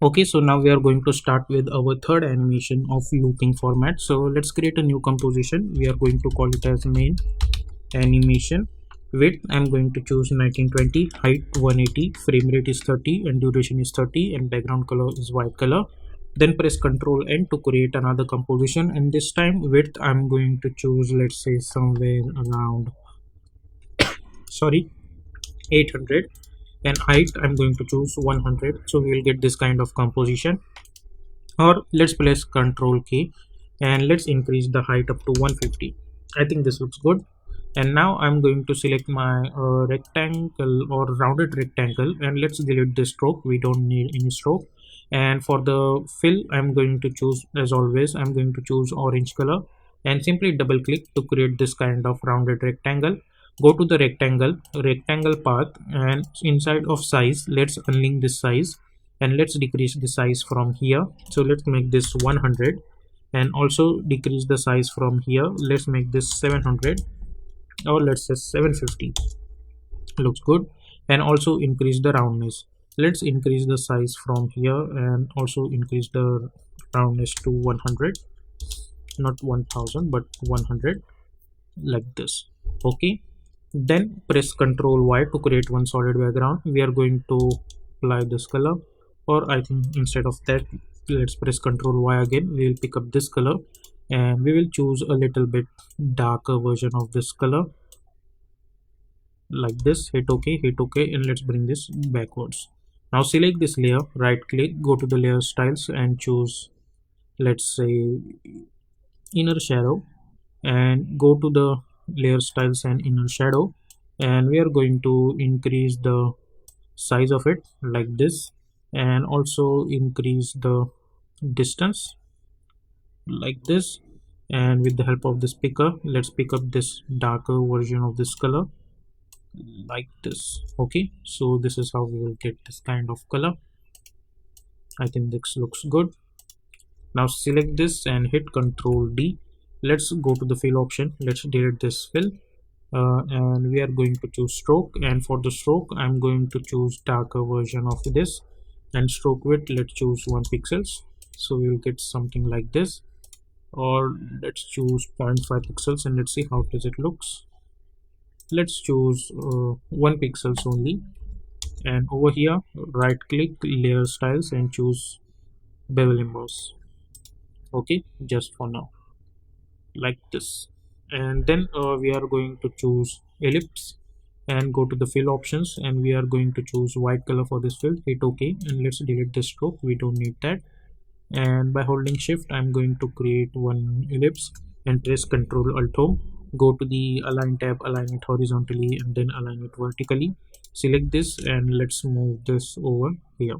Okay, so now we are going to start with our third animation of looping format. So let's create a new composition. We are going to call it as main animation. Width I'm going to choose 1920, height 180, frame rate is 30, and duration is 30, and background color is white color. Then press Ctrl N to create another composition, and this time width I'm going to choose, let's say somewhere around, sorry, 800, and height I'm going to choose 100. So we'll get this kind of composition. Or let's press Ctrl key and let's increase the height up to 150. I think this looks good. And now I'm going to select my rectangle or rounded rectangle, and let's delete this stroke. We don't need any stroke. And for the fill, I'm going to choose, as always, I'm going to choose orange color and simply double click to create this kind of rounded rectangle. Go to the rectangle path, and inside of size, let's unlink this size and let's decrease the size from here. So let's make this 100, and also decrease the size from here. Let's make this 700, or let's say 750. Looks good. And also increase the roundness. Let's increase the size from here and also increase the roundness to 100, not 1000 but 100, like this. Okay, then press Ctrl Y to create one solid background. We are going to apply this color, or I think instead of that, let's press Ctrl Y again. We will pick up this color and we will choose a little bit darker version of this color, like this. Hit OK, and let's bring this backwards. Now select this layer, right click, go to the layer styles and choose, let's say, inner shadow, and go to the layer styles and inner shadow, and we are going to increase the size of it like this, and also increase the distance like this. And with the help of this picker, let's pick up this darker version of this color like this. Okay, so this is how we will get this kind of color. I think this looks good. Now select this and hit Ctrl D. Let's go to the fill option. Let's delete this fill, and we are going to choose stroke, and for the stroke I'm going to choose darker version of this, and stroke width, let's choose 1 pixels. So we will get something like this, or let's choose 0.5 pixels and let's see how does it looks. Let's choose 1 pixels only, and over here right click layer styles and choose bevel emboss. Okay, just for now, like this. And then we are going to choose ellipse and go to the fill options, and we are going to choose white color for this fill. Hit OK, and let's delete this stroke, we don't need that. And by holding shift, I'm going to create one ellipse and press Ctrl Alt Home. Go to the align tab, align it horizontally and then align it vertically. Select this and let's move this over here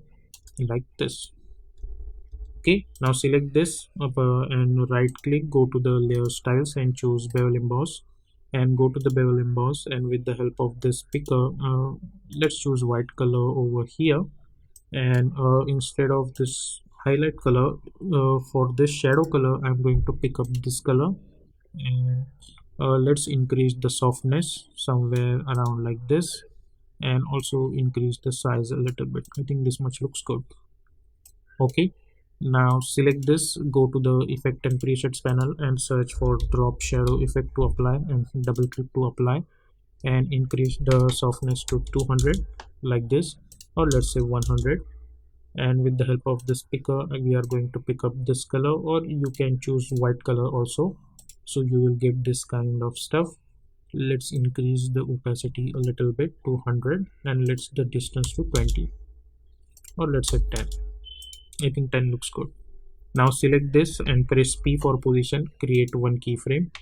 like this. Okay, now select this and right click, go to the layer styles and choose bevel emboss, and go to the bevel emboss, and with the help of this picker, let's choose white color over here. And instead of this highlight color, for this shadow color I'm going to pick up this color, and let's increase the softness somewhere around like this, and also increase the size a little bit. I think this much looks good. Okay, now select this, go to the effect and presets panel and search for drop shadow effect to apply, and double click to apply, and increase the softness to 200 like this, or let's say 100. And with the help of this picker, we are going to pick up this color, or you can choose white color also, so you will get this kind of stuff. Let's increase the opacity a little bit to 100, and let's the distance to 20, or let's say 10. I think 10 looks good. Now select this and press P for position, create one keyframe,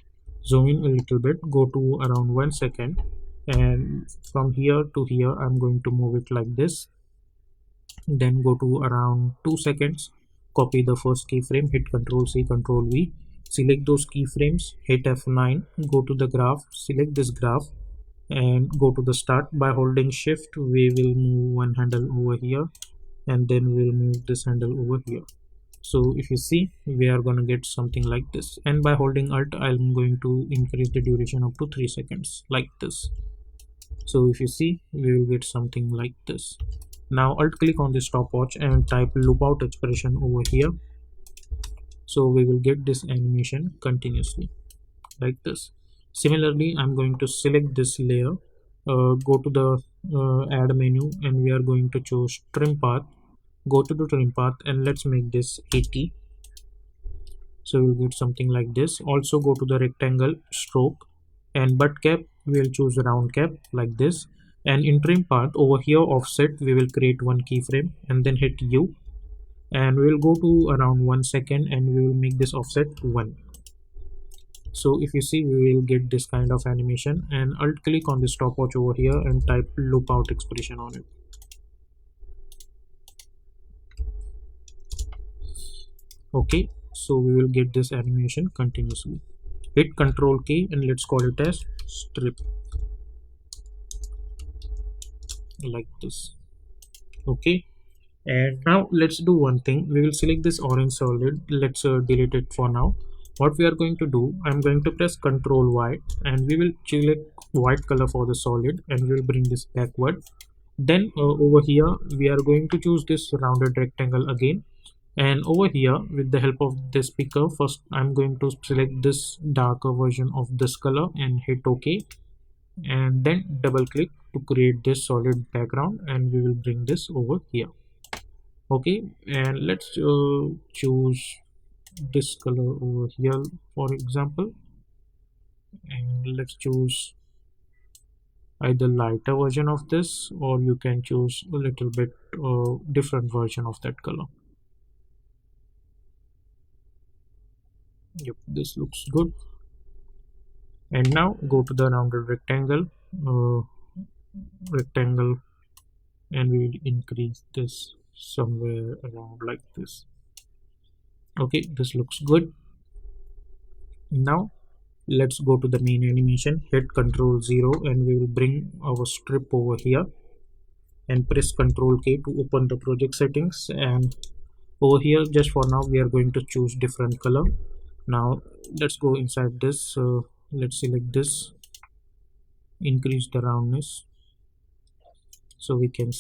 zoom in a little bit, go to around 1 second, and from here to here I'm going to move it like this. Then go to around 2 seconds, copy the first keyframe, hit Ctrl C, Ctrl V, select those keyframes, hit F9, go to the graph, select this graph and go to the start. By holding shift, we will move one handle over here, and then we'll move this handle over here. So if you see, we are going to get something like this, and by holding Alt, I'm going to increase the duration up to 3 seconds like this. So if you see, we will get something like this. Now alt click on the stopwatch and type loop out expression over here. So we will get this animation continuously like this. Similarly, I'm going to select this layer, go to the add menu, and we are going to choose trim path. Go to the trim path and let's make this 80. So we'll get something like this. Also go to the rectangle stroke and butt cap, we'll choose round cap like this. And in trim path over here offset, we will create one keyframe and then hit U, and we will go to around 1 second and we will make this offset 1. So if you see, we will get this kind of animation. And alt click on the stopwatch over here and type loop out expression on it. Okay, so we will get this animation continuously. Hit Control key and let's call it as strip like this. Okay, and now let's do one thing. We will select this orange solid. Let's delete it for now. What we are going to do, I'm going to press Ctrl Y and we will select white color for the solid and we will bring this backward. Then over here we are going to choose this rounded rectangle again, and over here with the help of this picker, first I'm going to select this darker version of this color and hit OK, and then double click to create this solid background and we will bring this over here. Okay, and let's choose this color over here for example, and let's choose either lighter version of this or you can choose a little bit different version of that color. Yep, this looks good. And now go to the rounded uh, rectangle and we will increase this somewhere around like this. Okay, this looks good. Now let's go to the main animation, hit Ctrl 0 and we will bring our strip over here and press Ctrl K to open the project settings. And over here, just for now, we are going to choose different color. Now let's go inside this, let's select this, increase the roundness so we can